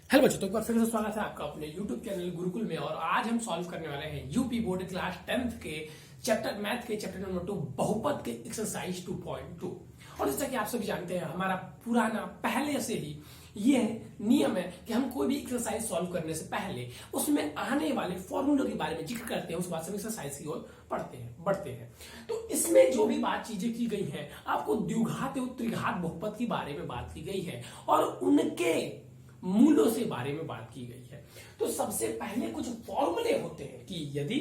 Hello बच्चों, तो एक बार फिर से स्वागत है आपका अपने YouTube चैनल गुरुकुल में। और आज हम सॉल्व करने वाले हैं यूपी बोर्ड क्लास 10th के चैप्टर मैथ के चैप्टर नंबर 2 बहुपद के एक्सरसाइज 2.2। और जैसा कि आप सभी जानते हैं, हमारा पुराना पहले से ही ये नियम है कि हम कोई भी एक्सरसाइज सॉल्व करने से पहले उसमें आने वाले फॉर्मूलों के बारे में जिक्र करते हैं, उसके बाद से हम एक्सरसाइज की ओर बढ़ते हैं। तो इसमें जो भी बात चीजें की गई हैं, आपको द्विघात एवं त्रिघात बहुपद के बारे में बात की गई है और उनके मूलों से बारे में बात की गई है। तो सबसे पहले कुछ फॉर्मूले होते हैं कि यदि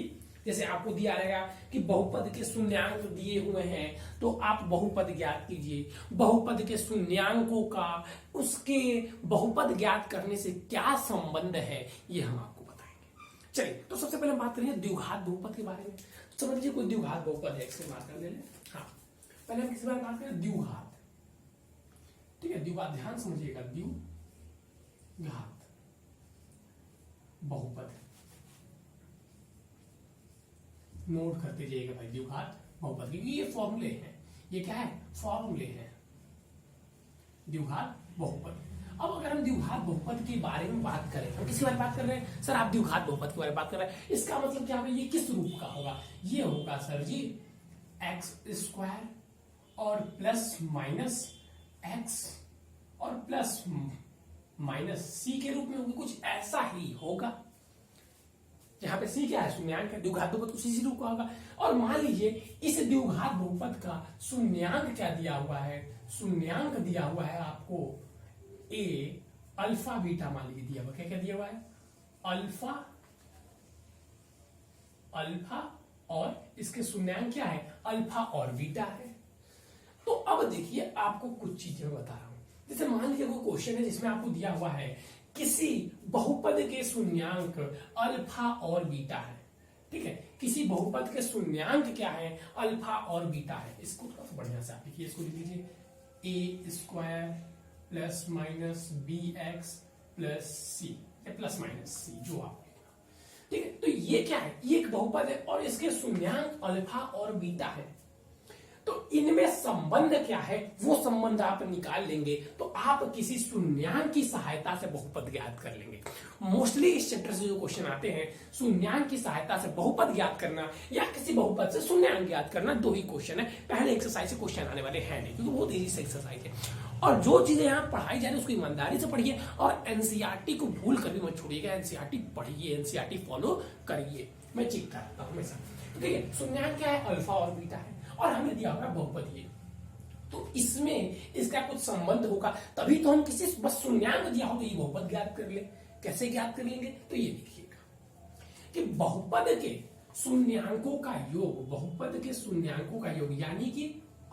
जैसे आपको दिया रहेगा कि बहुपद के शून्यांक दिए हुए हैं तो आप बहुपद ज्ञात कीजिए। बहुपद के शून्यांकों का उसके बहुपद ज्ञात करने से क्या संबंध है, ये हम आपको बताएंगे। चलिए, तो सबसे पहले हम बात करेंगे द्विघात बहुपद के बारे में। समझ लीजिए कोई द्विघात बहुपद है, इसकी बात कर ले। हाँ, पहले हम किसी बारे में बात करें द्विघात। ठीक है, द्विघात ध्यान समझिएगा, द्विघात बहुपद नोट करते जाइएगा भाई। द्विघात बहुपद के ये फॉर्मूले हैं, ये क्या है, फॉर्मूले हैं द्विघात बहुपद। अब अगर हम द्विघात बहुपद के बारे में बात करें, हम किसी बारे में बात कर रहे हैं सर, आप द्विघात बहुपद के बारे में बात कर रहे हैं, इसका मतलब क्या होगा, ये किस रूप का होगा, ये होगा सर जी एक्स स्क्वायर और प्लस माइनस एक्स और प्लस माइनस सी के रूप में होगी, कुछ ऐसा ही होगा। यहां पे सी क्या है, शून्यांक है। द्विघात बहुपद उसी रूप का होगा। और मान लीजिए इस द्विघात बहुपद का शून्यांक क्या दिया हुआ है, शून्यांक दिया हुआ है आपको ए अल्फा बीटा, मान लीजिए दिया हुआ, क्या क्या दिया हुआ है, अल्फा और इसके शून्यांक क्या है, अल्फा और बीटा है। तो अब देखिए आपको कुछ चीजें बता रहा हूं। जैसे मान लीजिए कोई क्वेश्चन है जिसमें आपको दिया हुआ है किसी बहुपद के शून्यांक अल्फा और बीटा है। ठीक है, किसी बहुपद के शून्यांक क्या है, अल्फा और बीटा है। इसको थोड़ा सा बढ़िया से आप लिखिए, इसको लिख लीजिए a square plus minus b x plus c या प्लस माइनस सी, जो आप। ठीक है, तो ये क्या है, ये एक बहुपद है और इसके शून्यांक अल्फा और बीटा है। तो इनमें संबंध क्या है, वो संबंध आप निकाल लेंगे तो आप किसी शून्यांक की सहायता से बहुपद ज्ञात कर लेंगे। मोस्टली इस चैप्टर से जो क्वेश्चन आते हैं, शून्यांक की सहायता से बहुपद ज्ञात करना या किसी बहुपद से शून्यांक ज्ञात करना, दो ही क्वेश्चन है। पहले एक्सरसाइज से क्वेश्चन आने वाले हैं नहीं, क्योंकि बहुत इजी से एक्सरसाइज है। और जो चीजें यहाँ पढ़ाई जा रही है उसको ईमानदारी से पढ़िए और एनसीईआरटी को भूल कर भी मत छोड़िएगा। एनसीईआरटी पढ़िए, एनसीईआरटी फॉलो करिए, मैं चीखता रहता हूं हमेशा। ठीक है, शून्यांक क्या है, अल्फा और बीटा है और हमें दिया होगा बहुपद ये। तो इसमें इसका कुछ संबंध होगा, तभी तो हम किसी बस शून्यांक दिया होगा ये बहुपद ज्ञात कर ले। कैसे ज्ञात कर लेंगे, तो ये देखिएगा कि बहुपद के शून्यांकों का योग, बहुपद के शून्यांकों का योग यानी कि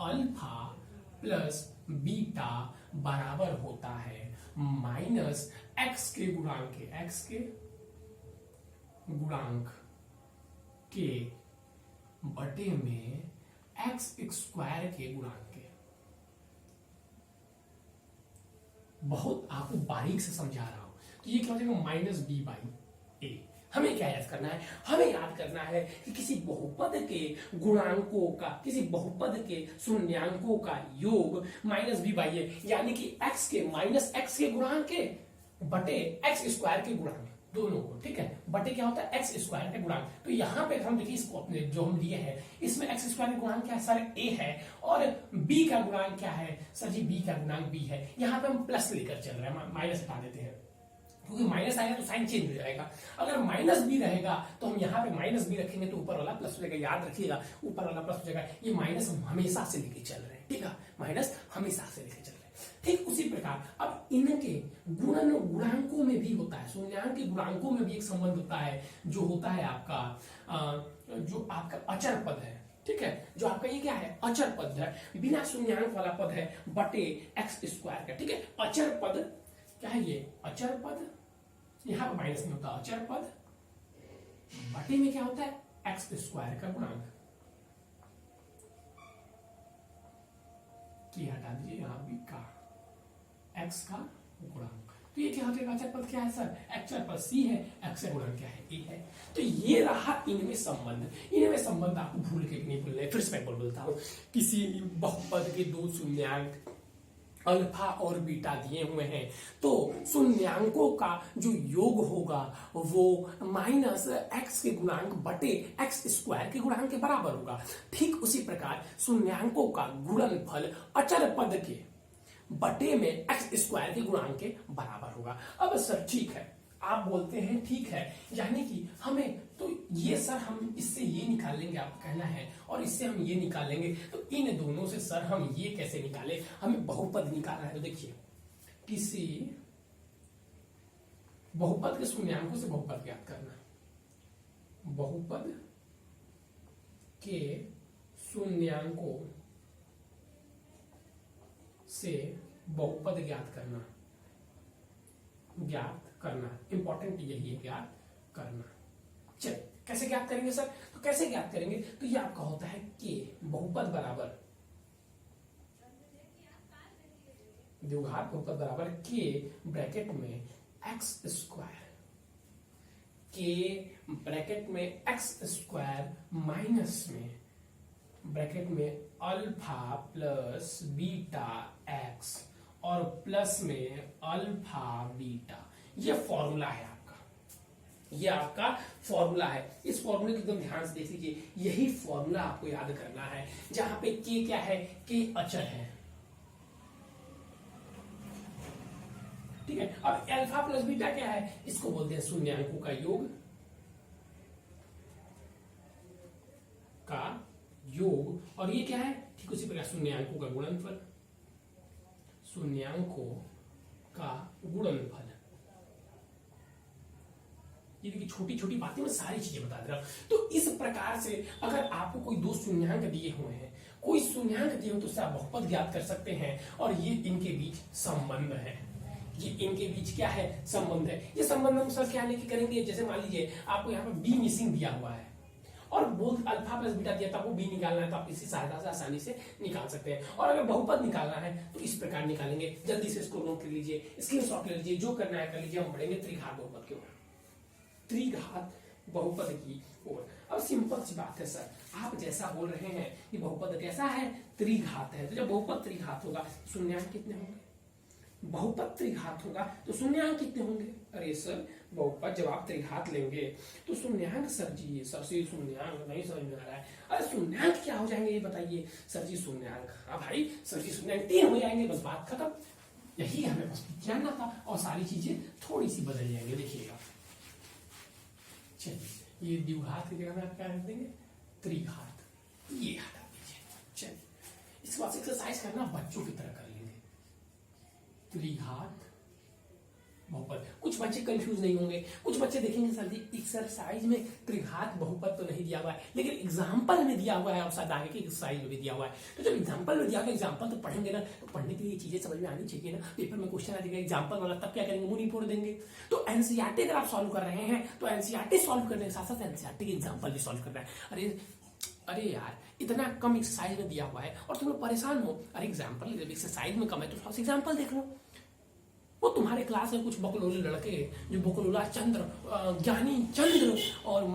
अल्फा प्लस बीटा बराबर होता है माइनस एक्स के गुणांक के, एक्स के गुणांक के बटे में एक्स स्क्वायर के गुणांक के। बहुत आपको बारीक से समझा रहा हूं, तो ये क्या हो जाएगा, माइनस बी बाई ए। हमें क्या याद करना है, हमें याद करना है कि किसी बहुपद के गुणांकों का, किसी बहुपद के शून्यांकों का योग माइनस बी बाई ए, यानी कि एक्स के माइनस एक्स के गुणांक के बटे एक्स स्क्वायर के गुणांक, दोनों को। ठीक है, बटे क्या होता है, एक्स स्क्वायर का गुणांक। तो यहाँ पे हम देखिए इसको अपने जो हम लिए हैं, इसमें एक्स स्क्वायर का गुणांक क्या है सर, ए है, और बी का गुणांक क्या है सर जी, बी का गुणांक बी है। यहाँ पे हम प्लस लेकर चल रहे हैं, माइनस हटा देते हैं क्योंकि माइनस आएगा तो साइन चेंज हो जाएगा। अगर माइनस बी रहेगा तो हम यहाँ पे माइनस बी रखेंगे तो ऊपर वाला प्लस हो जाएगा। याद रखिएगा, ऊपर वाला प्लस हो जाएगा। ये माइनस हम हमेशा से लेके चल रहे हैं, ठीक है, माइनस हमेशा से लेके चल रहे हैं। ठीक उसी प्रकार अब इनके गुणांकों में भी होता है, शून्यांक के गुणांकों में भी एक संबंध होता है, जो होता है आपका जो आपका अचर पद है। ठीक है, जो आपका ये क्या है, अचर पद है, बिना शून्यांक वाला पद है, बटे एक्स स्क्वायर का। ठीक है, अचर पद क्या है, ये अचर पद, यहां पर माइनस में होता है अचर पद, बटे में क्या होता है, एक्स स्क्वायर का गुणांक। हटा दीजिए, यहां भी का एक्स का गुणांक। तो ये क्या हो जाएगा, अचर पद क्या है सर, अचर पद सी है, एक्स का गुणांक क्या है, ए है। तो ये रहा इनमें संबंध। इनमें संबंध आपको भूल के नहीं भूलना है। फिर से मैं बोलता हूं, किसी बहुपद के दो शून्यांक अल्फा और बीटा दिए हुए हैं, तो शून्यांकों का जो योग होगा वो माइनस एक्स के गुणांक बटे एक्स स्क्वायर के गुणांक के बराबर होगा। ठीक उसी प्रकार शून्यांकों का गुणनफल अचर पद के बटे में एक्स स्क्वायर के गुणांक के बराबर होगा। अब सर ठीक है, आप बोलते हैं ठीक है, यानी कि हमें तो ये सर हम इससे ये निकालेंगे, आप कहना है, और इससे हम ये निकालेंगे, तो इन दोनों से सर हम ये कैसे निकाले, हमें बहुपद निकालना है। तो देखिए, किसी बहुपद के शून्यांकों से बहुपद ज्ञात करना, बहुपद के शून्यांकों से बहुपद ज्ञात करना, इंपॉर्टेंट यही है, ज्ञात करना। चल कैसे ज्ञात करेंगे सर, तो कैसे ज्ञात करेंगे, तो ये आपका होता है के बहुपद बराबर द्विघात बहुपद बराबर के ब्रैकेट में एक्स स्क्वायर, के ब्रैकेट में एक्स स्क्वायर माइनस में ब्रैकेट में अल्फा प्लस बीटा एक्स और प्लस में अल्फा बीटा। ये फॉर्मूला है आपका, ये आपका फॉर्मूला है। इस फॉर्मूले को एकदम ध्यान से देख लीजिए, यही फॉर्मूला आपको याद करना है, जहां पे के क्या है, के अचर है, ठीक है। अब अल्फा प्लस बीटा क्या है, इसको बोलते हैं शून्यांकों का योग, और ये क्या है, ठीक उसी प्रकार शून्यांकों का गुणनफल, शून्यांकों का गुणनफल। ये देखिए छोटी छोटी बातें मैं सारी चीजें बता दे रहा हूं। तो इस प्रकार से अगर आपको कोई दो शून्यांक दिए हुए हैं, कोई शून्यांक दिए हुए, तो उससे आप बहुपद ज्ञात कर सकते हैं, और ये इनके बीच संबंध है, ये इनके बीच क्या है, संबंध है। ये संबंध हम सर क्या लेके करेंगे, जैसे मान लीजिए आपको यहाँ पर बी मिसिंग दिया हुआ है और बोल अल्फा प्लस बीटा दिया, तो आपको बी निकालना है, तो आप इसी सहायता से आसानी से निकाल सकते हैं। और अगर बहुपद निकालना है तो इस प्रकार निकालेंगे। जल्दी से इसको नोट कर लीजिए, स्क्रीनशॉट ले लीजिए, जो करना है कर लीजिए। हम बढ़ेंगे त्रिघात बहुपद की ओर, त्रिघात बहुपद की ओर। अब सिंपल सी बात है सर, आप जैसा बोल रहे हैं कि बहुपद कैसा है, त्रिघात है, तो जब बहुपद त्रिघात होगा शून्यांक कितने होंगे, बहुपद त्रिघात होगा तो शून्यांक कितने होंगे। अरे सर बहुपद जब आप त्रिघात लेंगे तो शून्यांक, सर जी सर जी शून्यांक नहीं समझ में आ रहा है। अरे शून्यांक क्या हो जाएंगे ये बताइए। सर जी शून्यांक, हाँ भाई सर जी शून्यांक 3 हो जाएंगे, बस बात खत्म। यही हमें बस जानना था, और सारी चीजें थोड़ी सी बदल जाएंगे, देखिएगा। चलिए ये द्विघात की जगह में आप क्या रख देंगे, त्रिघात, ये हटा दीजिए। चलिए इस बात से एक्सरसाइज करना बच्चों की तरह कर लेंगे। त्रिघात बहुपद, कुछ बच्चे कंफ्यूज नहीं होंगे, कुछ बच्चे देखेंगे सर जी एक्सरसाइज में त्रिघात बहुपद तो नहीं दिया हुआ है, लेकिन एग्जाम्पल में दिया हुआ है, और शायद आगे की एक्सरसाइज में भी दिया हुआ है। तो जब एग्जाम्पल में दिया हुआ, एग्जाम्पल तो पढ़ेंगे ना, तो पढ़ने के लिए चीजें समझ में आनी चाहिए ना। पेपर में क्वेश्चन आ जाएगा एग्जाम्पल वाला, तब क्या करेंगे, मुंह नहीं फोड़ देंगे। तो एनसीईआरटी अगर आप सॉल्व कर रहे हैं तो एनसीईआरटी सॉल्व करने के साथ साथ एनसीईआरटी के एग्जाम्पल भी सॉल्व करना है। अरे यार इतना कम एक्सरसाइज में दिया हुआ है और तुम लोग परेशान हो, अरे एग्जाम्पल जब एक्सरसाइज में कम है तो थोड़ा सा एग्जाम्पल देख लो। वो तुम्हारे क्लास में कुछ बकलोले लड़के, जो बकलोला चंद्र, ज्ञानी चंद्र और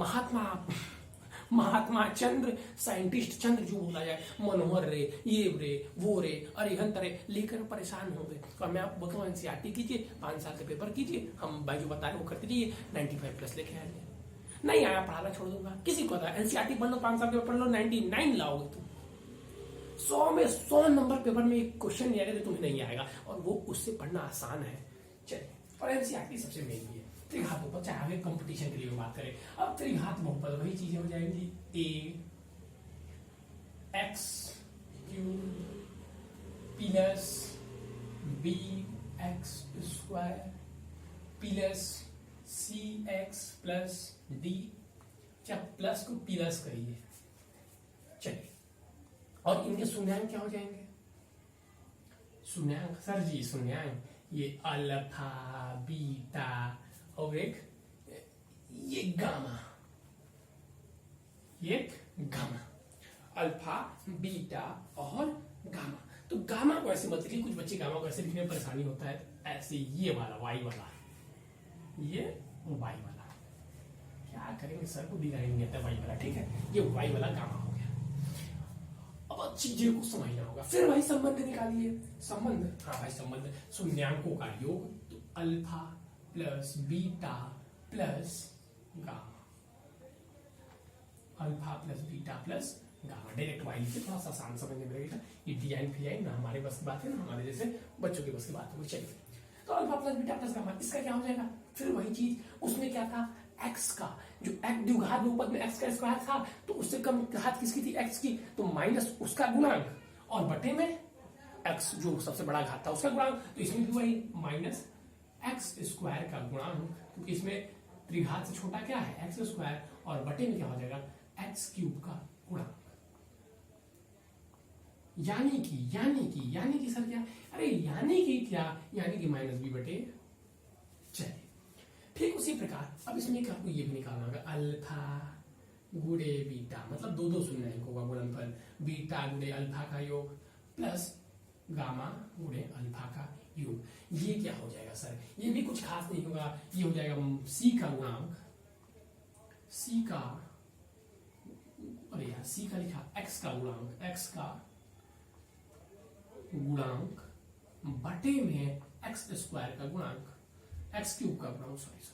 महात्मा चंद्र, साइंटिस्ट चंद्र जो बोला जाए, मनोहर रे, ये रे वो रे, अरिहंत रे, लेकर परेशान होंगे। और मैं आपको बताऊं एनसीईआरटी कीजिए, 5 साल का पेपर कीजिए, हम भाई जो बता रहे वो करते जाइए, 95 प्लस लेके आएंगे। नहीं आया पढ़ाना छोड़ दूंगा, किसी को पता एनसीईआरटी पढ़ लो, 5 साल पेपर पढ़ लो, 99 लाओगे तुम। 100 में 100 नंबर पेपर में एक क्वेश्चन नहीं आएगा तो तुम्हें नहीं आएगा, और वो उससे पढ़ना आसान है। चलिए, और एनसीईआरटी सबसे मेन है त्रिघात बहुपद, चाहे आगे कंपटीशन के लिए बात करें। अब त्रिघात बहुपद वही चीजें हो जाएंगी, a x cube plus b x square plus c x plus d, क्या प्लस को प्लस करिए। चलिए, और इनके शून्यांक क्या हो जाएंगे, शून्यांक सर जी शून्यांक ये अल्फा बीटा और एक ये गामा, एक गामा, अल्फा बीटा और गामा। तो गामा को ऐसे मत लिखिए, कुछ बच्चे गामा को ऐसे लिखने में परेशानी होता है, ऐसे ये वाला वाई वाला, ये वाई वाला, क्या करेंगे सर को दिखाएंगे वाई वाला, ठीक है, ये वाई वाला गामा हो गया। अब चीजें को समझना होगा। फिर भाई संबंध निकालिए। संबंध, हाँ भाई संबंध, शून्यांकों का योग, तो alpha plus beta plus gamma, alpha plus beta plus gamma. Direct y लिखिए, थोड़ा सा आसान समझने में लगेगा। ये डिजाइन फिजाइन ना हमारे बस की बात है, ना हमारे जैसे बच्चों की बस की बात होगी। चलिए, तो alpha plus beta plus gamma, इसका क्या हो जाएगा? फिर वही चीज, उसमें क्या था? एक्स का जो द्विघात बहुपद में एक्स का स्क्वायर था, तो उससे कम घात किसकी थी? एक्स की, तो माइनस उसका गुणांक और बटे में एक्स जो सबसे बड़ा घात था उसका गुणांक, तो इसमें भी वही माइनस एक्स स्क्वायर का गुणांक, क्योंकि इसमें त्रिघात से छोटा क्या है? एक्स स्क्वायर, और बटे में क्या हो जाएगा? एक्स क्यूब का गुणांक। यानी कि सर क्या? अरे यानी कि क्या? यानी कि माइनस बी बटे। चलिए, ठीक उसी प्रकार अब इसमें क्या आपको ये भी निकालना होगा, अल्फा गुणे बीटा, मतलब दो दो शून्यांकों का गुणनफल, बीटा गुणे अल्फा का योग प्लस गामा गुणे अल्फा का योग। ये क्या हो जाएगा सर? ये भी कुछ खास नहीं होगा, ये हो जाएगा सी का गुणांक, सी का, अरे यार सी का लिखा, एक्स का गुणांक, एक्स का गुणांक बटे में एक्स स्क्वायर का गुणांक, एक्स क्यूब का गुणांक, सॉरी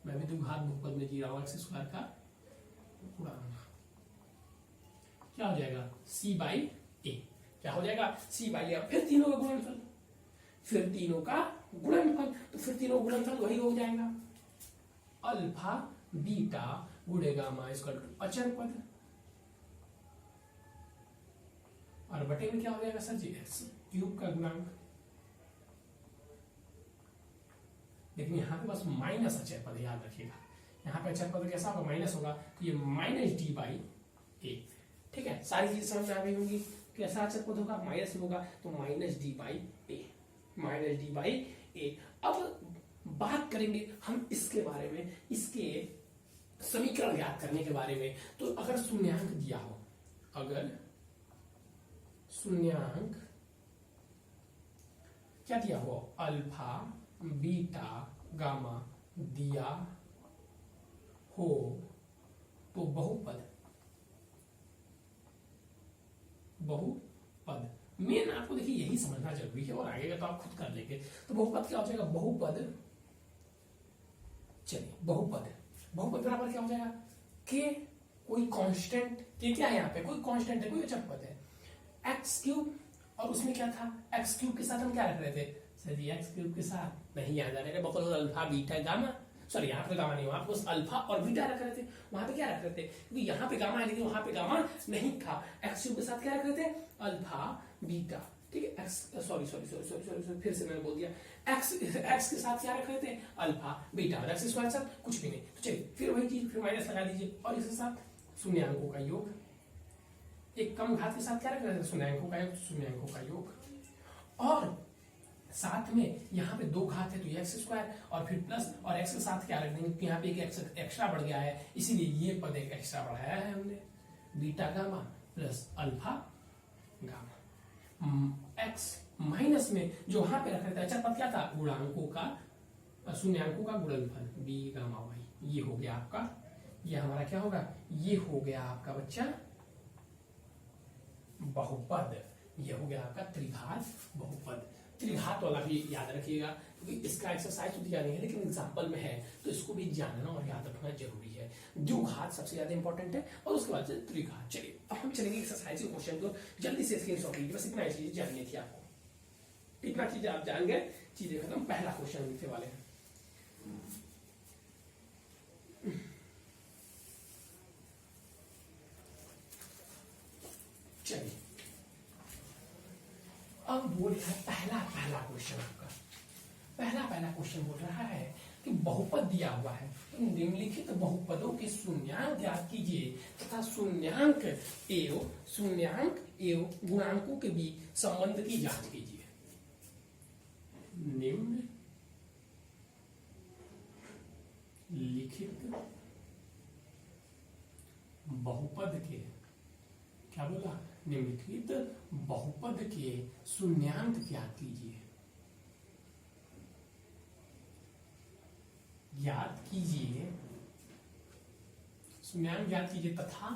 मैं भी द्विघात बहुपद में जी रहा हूं, एक्स स्क्वायर का गुणांक क्या हो जाएगा? सी बाई ए। क्या हो जाएगा? सी बाई ए। फिर तीनों का गुणनफल, तो फिर तीनों गुणनफल वही हो जाएगा, अल्फा बीटा गुणे गामा इसका अचर पद, और बटे में क्या हो जाएगा सर जी? एक्स क्यूब का गुणांक। लेकिन यहाँ पे बस माइनस अचर पद, याद रखिएगा, यहाँ पे अचर पद कैसा होगा? माइनस होगा, तो ये माइनस डी बाई ए। ठीक है, सारी चीज समझ में आ गई होंगी। कैसा अचर पद होगा? माइनस में होगा, तो minus d by a, minus d by a. अब बात करेंगे हम इसके बारे में, इसके समीकरण ज्ञात करने के बारे में। तो अगर शून्यांक दिया हो, अगर शून्यांक क्या दिया हो? अल्फा बीटा गामा दिया हो, तो बहुपद मेन आपको देखिए यही समझना जरूरी है, और आगे तो आप खुद कर लेंगे। तो बहुपद क्या हो जाएगा? बहुपद, चलिए बहुपद बराबर क्या हो जाएगा? के कोई कांस्टेंट, के क्या है यहाँ पे? कोई कांस्टेंट है, कोई अचर पद है, एक्स क्यूब, और उसमें क्या था? एक्स क्यूब के साथ हम क्या रख रहे थे सर जी? एक्स क्यूब के साथ नहीं याद आ रहा है, अल्फा बीटा गामा, सॉरी यहाँ पे गामा नहीं, वहां पे अल्फा और बीटा रख रहे थे। वहां पे क्या रख रहे थे? क्योंकि यहाँ पे गामा है लेकिन वहां पे गामा नहीं था। एक्स क्यूब के साथ क्या रख रहे थे? Alpha beta. ठीक है, एक्स सॉरी फिर से मैंने बोल दिया, एक्स के साथ क्या रख रहे थे? अल्फा बीटा, और एक्स स्क्वायर साथ कुछ भी नहीं। तो चलिए फिर वही चीज, फिर माइनस लगा दीजिए, और इसके साथ शून्यांकों का योग, एक कम घात के साथ क्या रख रहे थे? शून्यांकों का योग, और साथ में यहाँ पे दो घात है तो एक्स स्क्वायर, और फिर प्लस, और एक्स के साथ क्या रख देंगे? यहाँ पे एक एक्स एक्स्ट्रा बढ़ गया है, इसीलिए ये पद एक एक्स्ट्रा बढ़ाया है हमने, beta gamma plus alpha gamma. X minus में जो वहां पे रख रहे थे अच्छा पद क्या था? गुणांकों का, शून्यांकों का गुणनफल, बी गामा वाई। ये हो गया आपका, ये हमारा क्या होगा? ये हो गया आपका बच्चा बहुपद। ये हो गया आपका त्रिघात बहुपद। त्रिघात वाला भी याद रखिएगा, क्योंकि इसका एक्सरसाइज तो दिया नहीं है लेकिन एग्जाम्पल में है, तो इसको भी जानना और याद रखना जरूरी है। द्विघात सबसे ज्यादा इंपॉर्टेंट है, और उसके बाद त्रिघात। चलिए अब हम चलेंगे एक्सरसाइज के क्वेश्चन को, जल्दी से स्क्रीनशॉट लीजिए। बस इतना चीज जाननी थी आपको, इतना चीज आप जान गए, चीजें खत्म। पहला क्वेश्चन लिखने वाले हैं, चलिए अब बोल रहा है पहला क्वेश्चन आपका, पहला क्वेश्चन बोल रहा है कि बहुपद दिया हुआ है, तो निम्नलिखित बहुपदों के शून्यांक ज्ञात कीजिए तथा शून्यांक एवं गुणांकों के बीच संबंध की जांच कीजिए। निम्न लिखित बहुपद के, क्या बोला? निम्नलिखित बहुपद के शून्यांक ज्ञात कीजिए। शून्यांक ज्ञात कीजिए तथा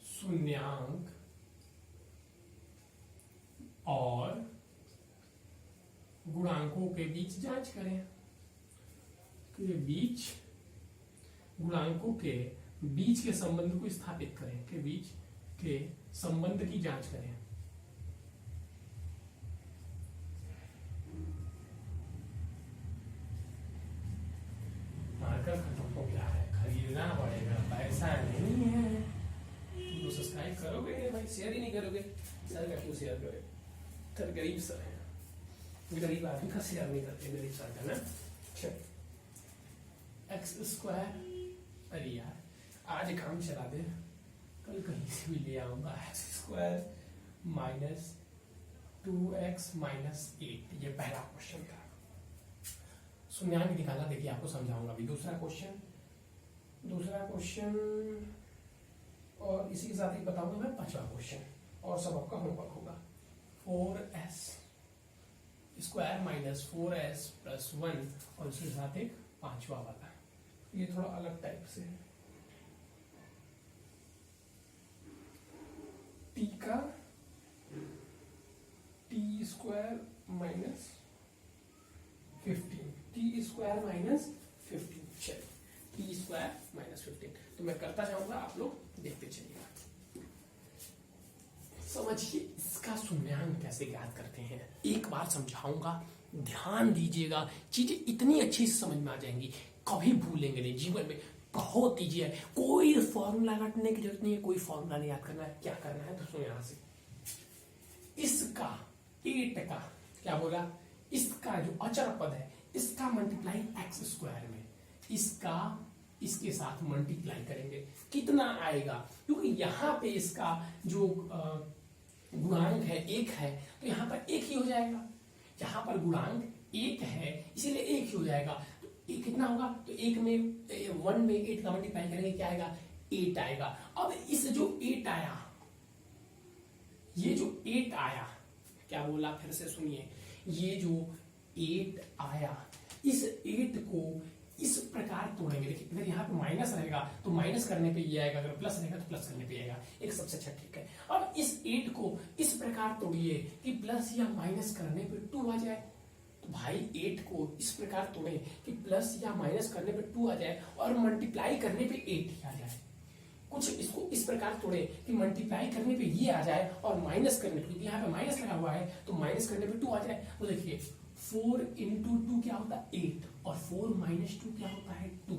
शून्यांक और गुणांकों के बीच जांच करें, के बीच गुणांकों के बीच के संबंध को स्थापित करें, के बीच के संबंध की जांच करें। मार्कर खत्म हो गया है, खरीदना पड़ेगा, पैसा नहीं है। तो सब्सक्राइब करोगे भाई, शेयर ही नहीं करोगे। सर का क्यों शेयर करोगे, सर गरीब सर है, गरीब आदमी का शेयर नहीं करते गरीब सर का ना। चल एक्स स्क्वायर, अरे यार आज काम चला दे, कल कहीं से भी ले आऊंगा। X square minus 2x minus 8, ये पहला क्वेश्चन था। शून्यांक निकालना देखिए आपको समझाऊंगा अभी। दूसरा क्वेश्चन और इसी के साथ ही बताऊंगा मैं पांचवा क्वेश्चन, और सब आपका होमवर्क होगा। 4s square minus 4s plus 1, और इसके साथ एक पांचवा वाला, ये थोड़ा अलग टाइप से है। T square minus 15, T square minus 15, चलिए टी स्क्वायर माइनस 15, तो मैं करता जाऊंगा, आप लोग देखते चलिएगा। समझिए इसका शून्यांक कैसे ज्ञात करते हैं, एक बार समझाऊंगा, ध्यान दीजिएगा, चीजें इतनी अच्छी से समझ में आ जाएंगी, कभी भूलेंगे नहीं जीवन में। बहुत ईजी है, कोई फॉर्मूला रटने की जरूरत नहीं है, कोई फॉर्मूला नहीं याद करना है। क्या करना है दोस्तों, यहां से इसका 8 का क्या बोला, इसका जो अचर पद है इसका मल्टीप्लाई एक्स स्क्वायर में, इसका इसके साथ मल्टीप्लाई करेंगे, कितना आएगा, क्योंकि यहाँ पे इसका जो गुणांक है 1 है, तो यहाँ पर 1 ही हो जाएगा। यहाँ पर गुणांक 1 है इसीलिए 1 ही हो जाएगा। तो 1 कितना होगा, तो 1 में 1 में 8 का मल्टीप्लाई करेंगे, क्या आएगा, 8 आएगा। अब इस जो 8 आया, ये जो 8 आया, क्या बोला फिर से सुनिए, ये जो 8 आया, इस 8 को इस प्रकार तोड़ेंगे। देखिए अगर यहाँ पे माइनस रहेगा तो माइनस करने पे ये आएगा, अगर प्लस रहेगा तो प्लस करने पे आएगा, एक सबसे अच्छा ठीक है। अब इस 8 को इस प्रकार तोड़िए कि प्लस या माइनस करने पे 2 आ जाए। तो भाई 8 को इस प्रकार तोड़े कि प्लस या माइनस करने पे 2 आ जाए और मल्टीप्लाई करने पे 8 ही आ जाए। कुछ इसको इस प्रकार तोड़े कि मल्टीप्लाई करने पे ये आ जाए और माइनस करने पे, यहाँ पे माइनस लगा हुआ है तो माइनस करने पे 2 आ जाए। तो देखिए 4 इंटू 2 क्या होता है 8, और 4 माइनस 2 क्या होता है 2।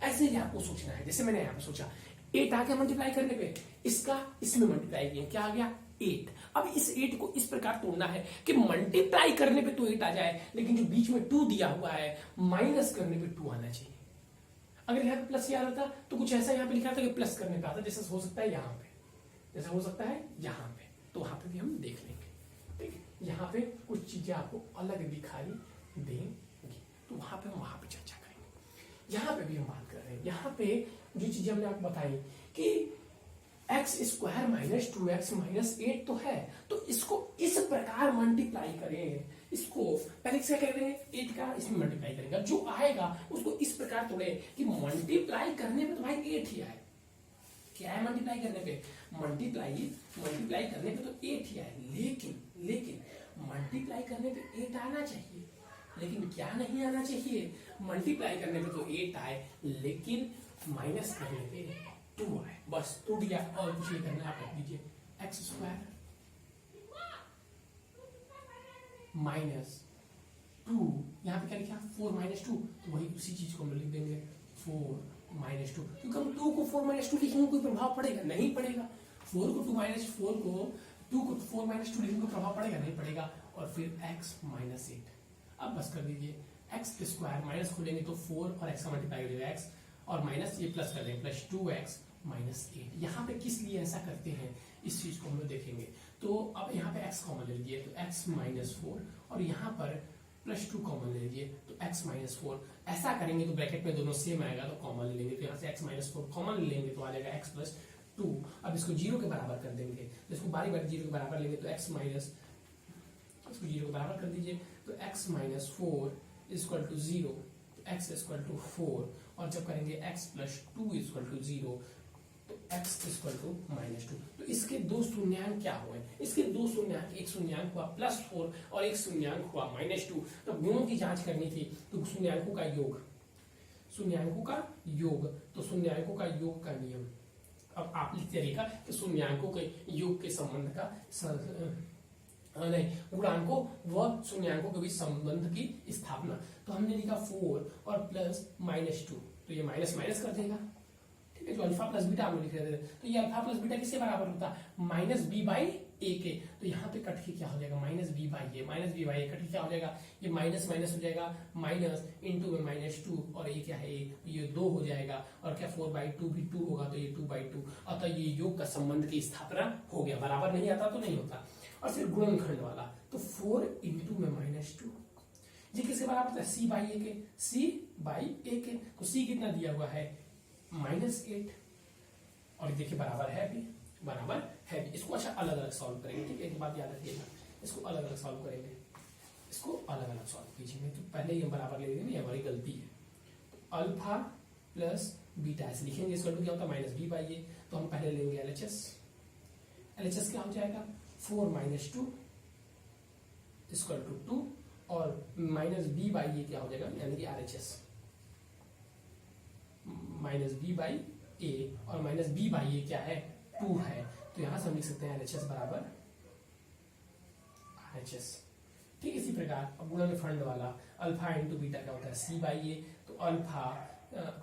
ऐसे ही आपको सोचना है, जैसे मैंने यहाँ पे सोचा 8 आ गया मल्टीप्लाई करने पे, इसका इसमें मल्टीप्लाई किया, क्या आ गया 8। अब इस 8 को इस प्रकार तोड़ना है कि मल्टीप्लाई करने पे तो 8 आ जाए, लेकिन जो बीच में 2 दिया हुआ है माइनस करने पे 2 आना चाहिए। अगर यहाँ पे प्लस आ रहा था तो कुछ ऐसा यहाँ पे लिखा था कि प्लस करने पे आता, जैसा हो सकता है यहाँ पे, जैसा हो सकता है यहाँ पे, तो वहां पे भी हम देख लेंगे। ठीक है, यहाँ पे कुछ चीजें आपको अलग दिखाई देंगी, तो वहां पे हम वहां पे चर्चा करेंगे। यहाँ पे भी हम बात कर रहे हैं, यहाँ पे जो चीजें हमने आपको बताई कि x square minus 2x minus 8 तो है, तो इसको इस प्रकार मल्टीप्लाई करें। इसको पहले क्या करेंगे, 8 का इसमें मल्टीप्लाई करेंगे, जो आएगा उसको इस प्रकार तोड़े कि मल्टीप्लाई करने पे तो भाई 8 ही आए। क्या है मल्टीप्लाई करने पे, मल्टीप्लाई करने पे तो 8 ही आए, लेकिन मल्टीप्लाई करने पे 8 आना चाहिए, लेकिन क्या नहीं आना चाहिए, मल्टीप्लाई करने पे तो 8 आए लेकिन माइनस करने पे 2 आए, बस टूट गया। और कुछ नहीं करना, आप रख दीजिए एक्स स्क्वायर माइनस 2, यहाँ पे क्या लिखा 4 माइनस 2, तो वही उसी चीज को हम लिख देंगे 4 माइनस 2, क्योंकि हम 2 को 4 माइनस 2 लिखेंगे कोई प्रभाव पड़ेगा नहीं पड़ेगा, 4 को 2 माइनस 4 को 2 को 4 माइनस 2 लिखेंगे प्रभाव पड़ेगा नहीं पड़ेगा। और फिर x माइनस 8, अब बस कर दीजिए एक्स स्क्वायर, माइनस खोलेंगे तो 4 और x का मल्टीप्लाई करेगा x, और माइनस ये प्लस कर देंगे प्लस 2x माइनस 8। यहाँ पे किस लिए ऐसा करते हैं इस चीज को हम लोग देखेंगे। तो अब यहाँ पे x कॉमन ले लीजिए तो x माइनस 4, और यहाँ पर प्लस 2 कॉमन ले लीजिए तो x माइनस 4। ऐसा करेंगे तो ब्रैकेट में दोनों सेम आएगा तो कॉमन ले लेंगे, तो यहाँ से x माइनस 4 कॉमन ले लेंगे तो आ जाएगा x प्लस 2। अब इसको 0 के बराबर कर देंगे, इसको बारी बारी 0 के बराबर लेंगे तो x माइनस, इसको 0 के बराबर कर दीजिए तो x minus 4 equal to 0, x equal to 4, और जब करेंगे x प्लस 2 इक्वल टू 0 तो x इक्वल टू -2। तो इसके दो शून्यांक क्या हुए? इसके दो शून्यांक, एक शून्यांक हुआ +4 और एक शून्यांक हुआ -2। तो गुणों की जांच करनी थी तो शून्यांकों का योग, शून्यांकों का योग, तो शून्यांकों का योग का नियम। अब आप लिखते रहेगा कि शून्यांकों के योग के संबंध का नहीं, गुणांकों व शून्यांकों के बीच संबंध की स्थापना। तो हमने लिखा 4 और प्लस -2, तो ये माइनस माइनस कर देगा, ठीक है। जो अल्फा प्लस बीटा हम लिख रहे थे, तो ये अल्फा प्लस बीटा किससे बराबर होता है? -b/a के। तो यहाँ पे कट के क्या हो जाएगा? -b/a, -b/a कट के क्या हो जाएगा? ये माइनस माइनस हो जाएगा, माइनस इंटू में -2 और ये क्या है? ये 2 हो जाएगा, और क्या 4/2 भी 2 होगा, तो ये 2/2। अतः ये योग का संबंध की स्थापना हो गया। बराबर नहीं आता तो नहीं होता। और फिर गुणनखंड वाला, तो 4 इंटू में -2, ये किसके बराबर है? c/a के, c/a के। तो c कितना दिया हुआ है? -8, और देखिए बराबर है भी, बराबर है भी। इसको अच्छा अलग अलग सॉल्व करेंगे, ठीक है। एक बात याद रखिएगा, इसको अलग अलग सॉल्व करेंगे, इसको अलग अलग सॉल्व कीजिए। तो पहले ये बराबर ले लेंगे, ये हमारी गलती है। तो अल्फा प्लस बीटा ऐसे लिखेंगे, इसका क्या होता है? -b/a। तो हम पहले लेंगे LHS। LHS क्या हो जाएगा? 4 - 2 = 2, और -b/a क्या हो जाएगा? यानी कि RHS -b/a, और -b/a क्या है? 2 है। तो यहां से हम लिख सकते हैं LHS बराबर RHS, ठीक। इसी प्रकार अब गुणनखंड वाला, अल्फा इंटू बीटा क्या होता है? c/a। तो अल्फा,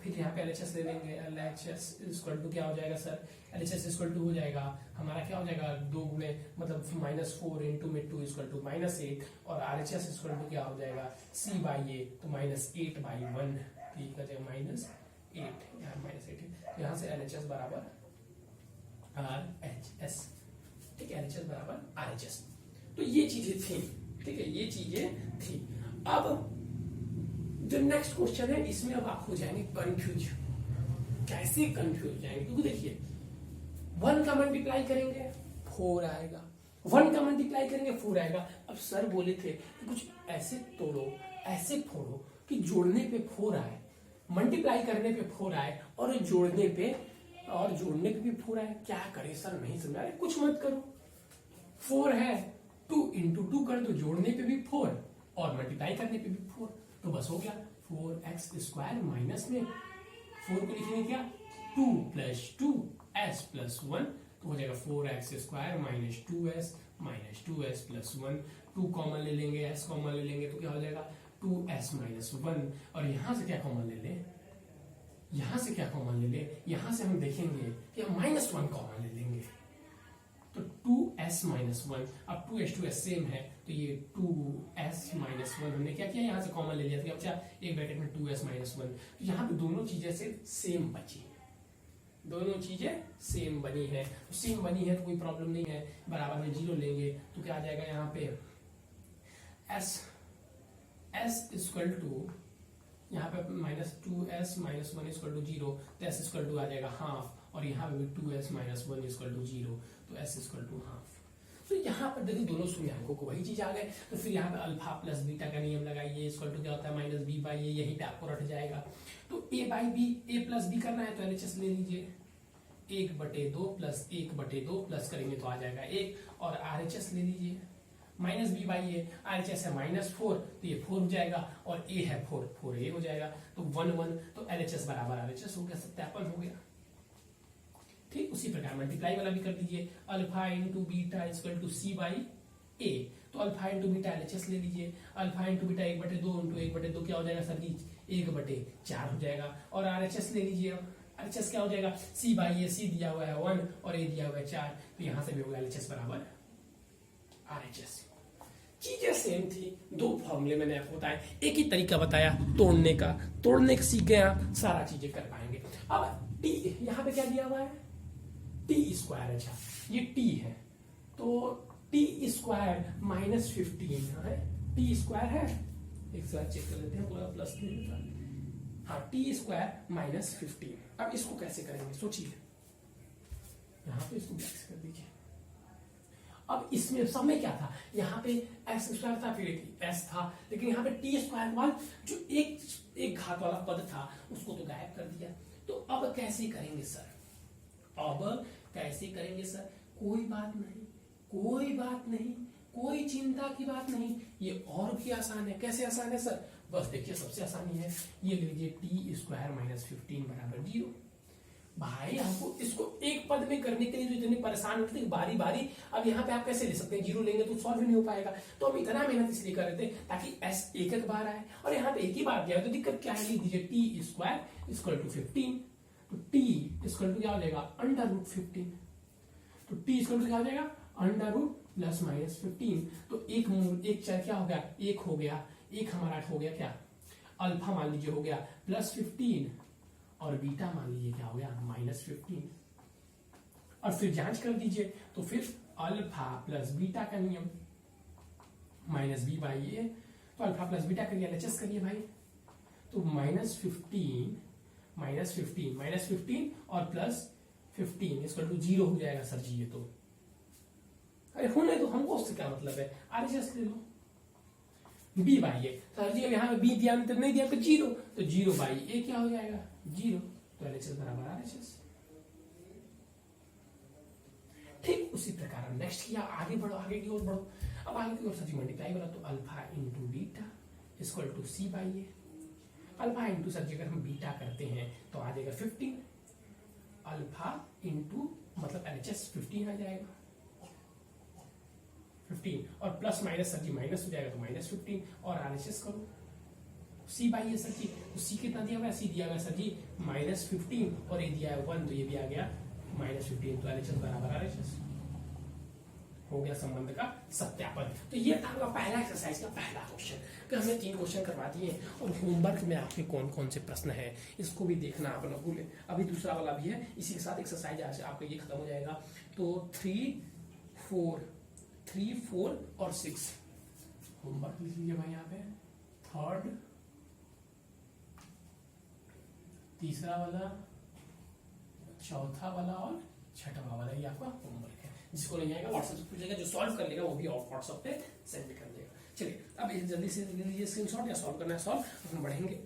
फिर यहाँ पे LHS ले लेंगे, LHS = क्या हो जाएगा सर? LHS = हो जाएगा हमारा, क्या हो जाएगा? 2 गुणे मतलब -4 इंटू में 2 = -8, और RHS = क्या हो जाएगा? c/a। तो -8/1, ठीक है, -8, तो यहाँ से LHS बराबर RHS, ठीक है। LHS बराबर RHS। तो ये चीजें थी, ठीक है, ये चीजें थी। अब जो नेक्स्ट क्वेश्चन है, इसमें अब आप हो जाएंगे कंफ्यूज। कैसे कंफ्यूज जाएंगे? क्योंकि देखिए 1 का मल्टीप्लाई करेंगे 4 आएगा, 1 का मल्टीप्लाई करेंगे 4 आएगा। अब सर बोले थे कि कुछ ऐसे तोड़ो, ऐसे फोड़ो कि जोड़ने पे 4 आए, मल्टीप्लाई करने पे 4 आए, और जोड़ने पे भी 4 आए। क्या करें सर? नहीं समझा रहे, कुछ मत करो। 4 है, 2 × 2 कर दो, जोड़ने पे भी 4 और मल्टीप्लाई करने पे भी 4, तो बस हो गया 4x² माइनस में 4 को लिखेंगे क्या? 2 + 2s + 1, तो हो जाएगा 4x² - 2s - 2s + 1। 2 कॉमन ले लेंगे, s कॉमन ले लेंगे, तो क्या हो जाएगा? 2s - 1, और यहां से क्या कॉमन ले ले? यहां से क्या कॉमन ले ले? यहां से हम देखेंगे कि हम -1 कॉमन ले लेंगे, तो 2s - 1। अब 2s 2s सेम है, तो ये 2s - 1 हमने क्या किया? यहाँ से कॉमन ले लिया था। अच्छा, एक ब्रैकेट में 2s - 1, तो यहाँ पे दोनों चीजें से सेम बची, दोनों चीजें सेम बनी है। तो सेम बनी है तो कोई प्रॉब्लम नहीं है, बराबर में 0 लेंगे तो क्या आ जाएगा? यहाँ पे s = यहाँ पे -2s - 1 = 0, तो s = आ जाएगा हाफ, और यहाँ पे भी 2s - 1 = 0, तो s = हाफ। तो यहाँ पर देखिए दोनों शून्यांकों को वही चीज आ गए। तो फिर यहाँ पे अल्फा प्लस बीटा का नियम लगाइए, इक्वल क्या होता है? -b/a, यही पे आपको रट जाएगा। तो a/b, a + b करना है तो LHS ले लीजिए, 1/2 + 1/2 प्लस करेंगे तो आ जाएगा 1, और RHS ले लीजिए -b/a, RHS है -4, तो ये 4 हो जाएगा, और a है 4a हो जाएगा, तो 1 1, तो LHS बराबर RHS हो गया, सत्यापन हो गया, ठीक। उसी प्रकार मल्टीप्लाई वाला भी कर दीजिए, अल्फा इंटू बीटा = c/a। तो अल्फा इंटू बीटा LHS ले लीजिए, अल्फा इंटू बीटा 1/2 × 1/2 क्या हो जाएगा सर जी? 1/4 हो जाएगा, और RHS ले लीजिए। RHS क्या हो जाएगा? c/a, c दिया हुआ है 1 और a दिया हुआ है 4, तो यहां से भी होगा LHS बराबर RHS। चीजें सेम थी, 2 फॉर्मूले मैंने आपको बताया, एक ही तरीका बताया तोड़ने का सीख गए आप, सारा चीजें कर पाएंगे। अब t यहाँ पे क्या दिया हुआ है? t²। अच्छा, ये t है, तो t² - 15 है, t² है, एक साथ चेक कर लेते हैं, पूरा प्लस नहीं होता। हाँ, t² - 15। अब इसको कैसे करेंगे सोचिए, यहाँ पे इसको ब्लैक कर दीजिए। अब इसमें सब में क्या था? यहाँ पे x² था, फिर s था, लेकिन यहाँ पे t² वाला जो एक घात वाला पद था उसको तो गायब कर दिया। तो अब कैसे करेंगे सर? अब कैसे करेंगे सर? कोई बात नहीं, कोई बात नहीं, कोई चिंता की बात नहीं, ये और भी आसान है। कैसे आसान है सर? बस देखिए, सबसे आसानी है, ये लीजिए टी स्क्वायर माइनस 15 बराबर 0। भाई हमको इसको एक पद में करने के लिए जो इतनी परेशान होते थे बारी बारी, अब यहाँ पे आप कैसे ले सकते हैं? 0 लेंगे तो सॉल्व ही नहीं हो पाएगा। तो हम इतना मेहनत इसलिए कर रहे थे ताकि एस एक एक बार आए, और यहाँ पे एक ही बार दिया, तो दिक्कत क्या है? लिख दीजिए टी स्क्वायर इक्वल टू 15, तो टी इक्वल टू क्या हो जाएगा? Under root 15। तो टी इक्वल टू क्या हो जाएगा? Under root plus minus 15। तो एक चर क्या हो गया? एक हो गया, एक हमारा हो गया क्या? अल्फा मान लीजिए हो गया प्लस 15, और बीटा मान लीजिए क्या हो गया? माइनस 15। और फिर जांच कर दीजिए, तो फिर अल्फा प्लस बीटा का नियम, माइनस बी बाई ए, तो अल्फा प्लस बीटा करिए, एलएचएस करिए भाई। तो माइनस 15 और प्लस 15 इसका टू 0 हो जाएगा सर जी। ये तो अरे होने तो हमको उससे क्या मतलब है? आरएचएस ले लो, बी बाई ए। सर जी यहाँ बी दिया तो नहीं दिया तो 0, तो 0 बाई ए क्या हो जाएगा? 0। तो एलएचएस बराबर आरएचएस। ठीक उसी प्रकार नेक्स्ट किया, आगे बढ़ो, आगे की ओर बढ़ो। अब आगे की ओर सर जी मल्टीप्लाई करा, तो alpha into beta equal to c by a. Alpha into sir ji अगर हम बीटा करते हैं तो आ जाएगा 15, अल्फा इंटू मतलब एलएचएस 15 आ जाएगा 15, और plus minus sir ji minus हो जाएगा तो माइनस 15, और आरएचएस करो सी बाई ए सर जी। तो सी कितना दिया हुआ है? सी दिया हुआ है सर जी माइनस 15, और ये दिया है 1, तो ये भी आ गया माइनस 15, तो एलएचएस बराबर आरएचएस हो गया संबंध का सत्यापन। तो ये था आपका पहला एक्सरसाइज का पहला क्वेश्चन। तो हमने 3 क्वेश्चन करवा दिए, और होमवर्क में आपके कौन कौन से प्रश्न है इसको भी देखना आप न भूलें। अभी दूसरा वाला भी है, इसी के साथ एक्सरसाइज आज आपका ये खत्म हो जाएगा। तो 3, 4 और 6 होमवर्क लिख लीजिए भाई यहाँ पे। थर्ड, तीसरा वाला, चौथा वाला और छठवा वाला, ये आपका होमवर्क है। जिसको नहीं आएगा व्हाट्सएप से पूछेगा, जो सॉल्व कर लेगा वो भी व्हाट्सएप पे सेंड भी कर देगा। चलिए अब जल्दी से ले लीजिए स्क्रीनशॉट, या सॉल्व करना है सॉल्व। हम बढ़ेंगे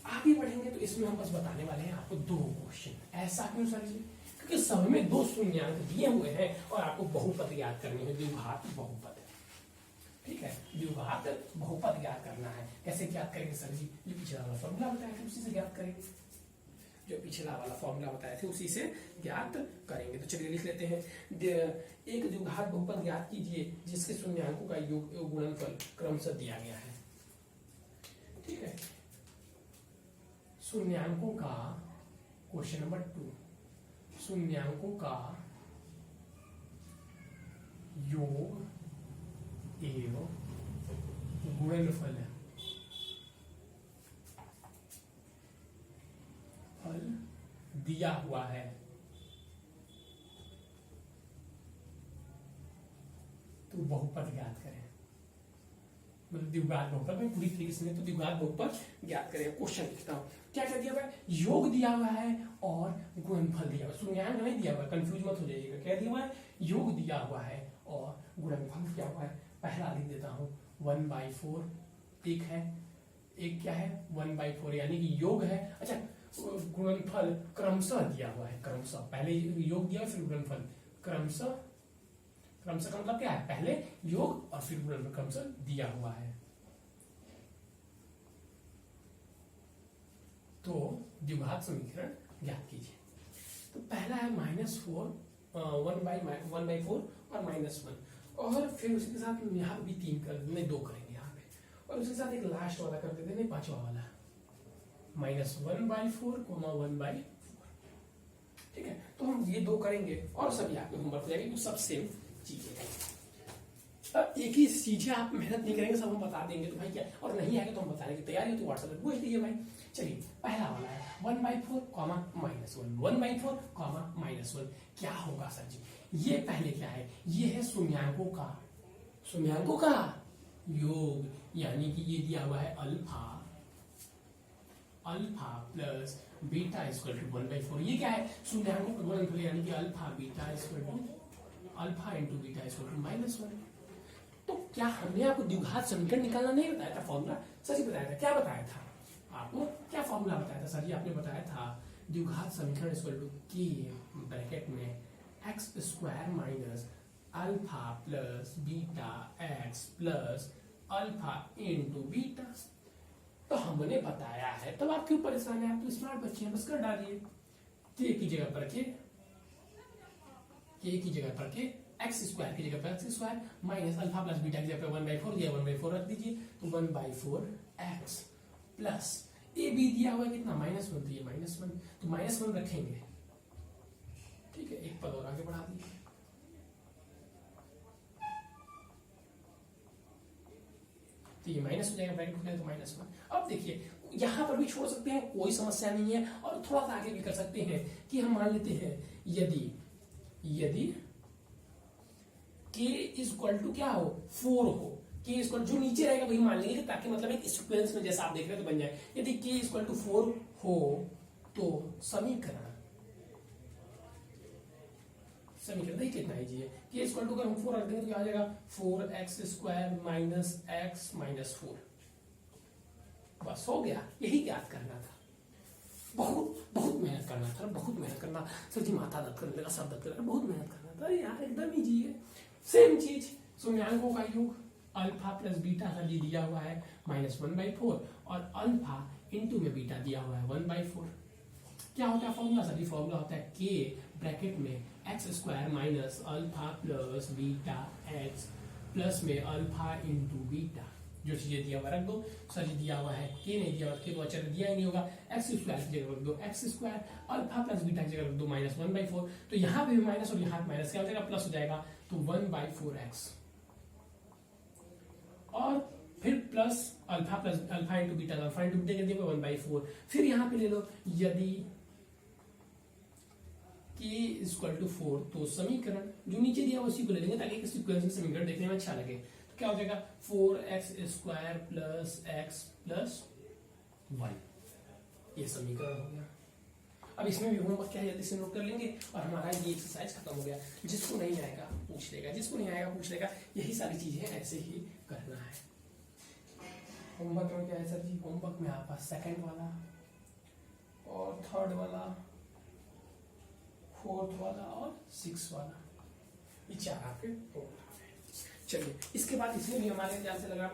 आगे बढ़ेंगे, तो इसमें हम बस बताने वाले हैं आपको 2 क्वेश्चन। ऐसा क्यों सर जी? क्योंकि सब में 2 शून्यांक दिए हुए हैं, और आपको बहुपद याद करनी है, द्विघात बहुपद। ठीक है, द्विघात बहुपद ज्ञात करना है। कैसे ज्ञात करेंगे सर जी? जो पिछला वाला फॉर्मूला बताया था उसी से ज्ञात करेंगे, जो पिछला वाला फॉर्मूला बताए थे उसी से ज्ञात करेंगे। तो चलिए लिख लेते हैं। एक द्विघात बहुपद ज्ञात कीजिए जिसके शून्यांकों का योग गुणनफल क्रमशः दिया गया है। ठीक है, शून्यांकों का क्वेश्चन नंबर 2, शून्यांकों का योग एवं गुणनफल फल दिया हुआ है। तो बहुपद ज्ञात करें, मतलब द्विघात बहुपद में पूरी तरीके से नहीं तो द्विघात बहुपद ज्ञात करें। क्वेश्चन लिखता हूं, क्या क्या दिया हुआ है? योग दिया हुआ है और गुणनफल दिया हुआ है। शून्यांक नहीं दिया हुआ है, कंफ्यूज मत हो जाइएगा। क्या दिया हुआ है? योग दिया हुआ है और गुणनफल दिया हुआ है। पहला लिख देता हूं 1/4, एक है, एक क्या है? 1/4 यानी कि योग है। अच्छा, गुणनफल क्रमशः दिया हुआ है, क्रमशः, पहले योग दिया फिर गुणनफल, क्रमशः का मतलब क्या है? पहले योग और फिर गुणनफल क्रमशः दिया हुआ है। तो द्विघात समीकरण ज्ञात कीजिए। तो पहला है -4, 1/4 और -1, और फिर उसके साथ यहाँ भी 3 कर देंगे, 2 करेंगे यहाँ पे, और उसके साथ एक लास्ट वाला कर देते हैं, 5वां वाला -1/4, 1/4। ठीक है, तो हम ये 2 करेंगे और सभी आपके होमवर्क हो जाएंगे, तो सब सेम चीजें हैं। अब एक ही चीजें आप मेहनत नहीं करेंगे, सब हम बता देंगे तो भाई क्या, और नहीं आएगा तो हम बता देंगे। तैयारी हो तो व्हाट्सएप पे पूछ लीजिए भाई। चलिए पहला वाला है 1/4, -1, 1/4, -1 क्या होगा सर जी? ये पहले क्या है? ये है शून्यांकों का योग, यानी कि ये दिया हुआ है alpha plus beta equal to 1/4। ये क्या है? शून्यांकों का गुणनफल, यानी कि alpha beta equal to alpha into beta equal to -1। तो क्या हमने आपको द्विघात समीकरण निकालना नहीं बताया था? फॉर्मूला सर जी बताया था। क्या बताया था आपको? क्या फॉर्मूला बताया था सर जी? आपने बताया था द्विघात समीकरण इक्वल टू के ब्रैकेट में x square minus alpha plus beta x plus alpha into beta. तो हमने बताया है, तब आप क्यों परेशान है? आप तो स्मार्ट बच्चे हैं, बस कर डालिए। के की जगह पर के की जगह पर के, एक्स स्क्वायर की जगह पर x square minus alpha plus beta की जगह पर 1/4 दिया, 1/4 रख दीजिए, तो 1/4 एक्स प्लस ए बी दिया हुआ है कितना, -1, तो ये -1, तो -1 रखेंगे, ठीक है, एक पद और आगे बढ़ा दीजिए। तो ये माइनस हो जाएगा, ब्रैकेट खुलेगा तो -1। अब देखिए यहां पर भी छोड़ सकते हैं, कोई समस्या नहीं है, और थोड़ा सा आगे भी कर सकते हैं कि हम मान लेते हैं यदि k इक्वल टू क्या हो, 4 हो, k इक्वल जो नीचे रहेगा वही मान लेंगे, ताकि मतलब एक सीक्वेंस में जैसा आप देख रहे हैं तो बन जाए। यदि k इक्वल टू 4 हो तो समीकरण देखिए कितना इजी है। k इक्वल टू अगर हम 4 रख देंगे तो क्या आ जाएगा, 4x square minus x minus 4। बस हो गया, यही याद करना था। बहुत मेहनत करना था, बहुत मेहनत करना, सर जी माथा दर्द करने लगा, सर दर्द करने लगा, बहुत मेहनत करना था। अरे यार एकदम इजी है। सेम चीज शून्यांकों का योग अल्फा प्लस बीटा सर जी दिया हुआ है -1/4, और अल्फा इंटू में बीटा दिया हुआ है 1/4। क्या होता है फॉर्मूला सर जी? फॉर्मूला होता है k ब्रैकेट में x square minus alpha plus beta x plus में अल्फा इंटू बीटा। जो चीजें दिया हुआ रख दो, सर जी दिया हुआ है के नहीं दिया हुआ, के तो अचर दिया ही नहीं होगा, एक्स स्क्वायर की जगह रख दो x square, alpha plus beta की जगह रख दो -1/4। तो यहाँ पे भी माइनस और यहाँ पे माइनस, क्या हो जाएगा, प्लस हो जाएगा, तो 1/4x, और फिर plus alpha into beta, alpha into beta दिया 1/4। फिर यहाँ पे ले लो यदि k इक्वल टू 4, तो समीकरण जो नीचे दिया उसी को ले लेंगे ताकि सीक्वेंस में समीकरण देखने में अच्छा लगे। तो क्या हो जाएगा, 4x square plus x plus 1, ये समीकरण हो गया। अब इसमें भी होमवर्क क्या है जल्दी से नोट कर लेंगे, और हमारा ये एक्सरसाइज खत्म हो गया। जिसको नहीं आएगा पूछ लेगा, जिसको नहीं आएगा पूछ लेगा, यही सारी चीजें ऐसे ही करना है। होमवर्क में क्या है सर जी? होमवर्क में आपका सेकंड वाला और थर्ड वाला, फोर्थ वाला और 6 वाला, ये 4 आपके होमवर्क है। चलिए इसके बाद इसमें भी हमारे ध्यान से लगा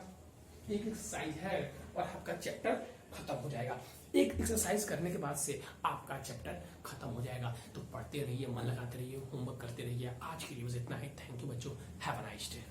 एक एक्सरसाइज है और आपका चैप्टर खत्म हो जाएगा। एक एक्सरसाइज करने के बाद से आपका चैप्टर खत्म हो जाएगा। तो पढ़ते रहिए, मन लगाते रहिए, होमवर्क करते रहिए। आज के लिए बस इतना ही। थैंक यू बच्चों, हैव अ नाइस डे।